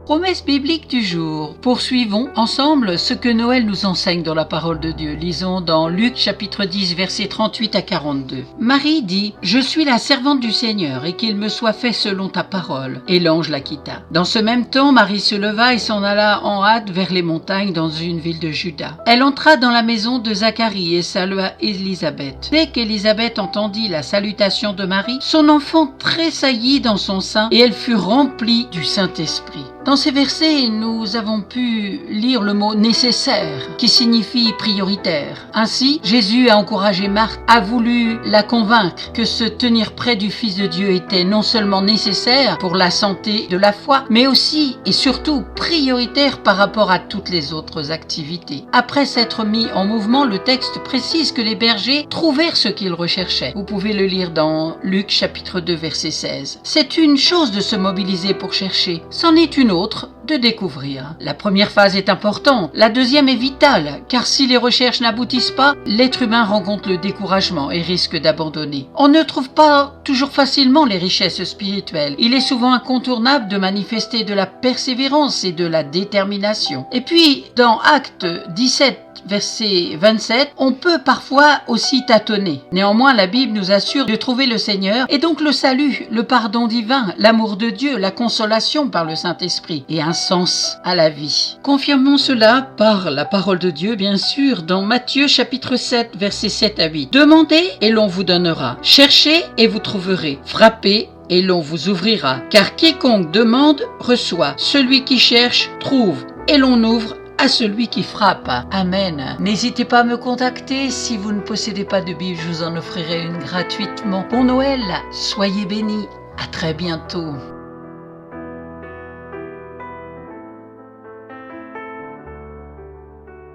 Promesse biblique du jour. Poursuivons ensemble ce que Noël nous enseigne dans la parole de Dieu. Lisons dans Luc chapitre 10 versets 38 à 42. Marie dit: Je suis la servante du Seigneur, et qu'il me soit fait selon ta parole. Et l'ange la quitta. Dans ce même temps, Marie se leva et s'en alla en hâte vers les montagnes dans une ville de Juda. Elle entra dans la maison de Zacharie et salua Élisabeth. Dès qu'Élisabeth entendit la salutation de Marie, son enfant tressaillit dans son sein et elle fut remplie du Saint-Esprit. Dans ces versets, nous avons pu lire le mot « nécessaire » qui signifie prioritaire. Ainsi, Jésus a encouragé Marthe, a voulu la convaincre que se tenir près du Fils de Dieu était non seulement nécessaire pour la santé de la foi, mais aussi et surtout prioritaire par rapport à toutes les autres activités. Après s'être mis en mouvement, le texte précise que les bergers trouvèrent ce qu'ils recherchaient. Vous pouvez le lire dans Luc chapitre 2 verset 16. C'est une chose de se mobiliser pour chercher, c'en est une autre de découvrir. La première phase est importante, la deuxième est vitale, car si les recherches n'aboutissent pas, l'être humain rencontre le découragement et risque d'abandonner. On ne trouve pas toujours facilement les richesses spirituelles. Il est souvent incontournable de manifester de la persévérance et de la détermination. Et puis, dans Actes 17, verset 27, on peut parfois aussi tâtonner. Néanmoins, la Bible nous assure de trouver le Seigneur et donc le salut, le pardon divin, l'amour de Dieu, la consolation par le Saint-Esprit et un sens à la vie. Confirmons cela par la parole de Dieu, bien sûr, dans Matthieu chapitre 7, versets 7 à 8. Demandez et l'on vous donnera. Cherchez et vous trouverez. Frappez et l'on vous ouvrira. Car quiconque demande reçoit. Celui qui cherche trouve et l'on ouvre à celui qui frappe. Amen. N'hésitez pas à me contacter. Si vous ne possédez pas de Bible, je vous en offrirai une gratuitement. Bon Noël, soyez bénis. À très bientôt.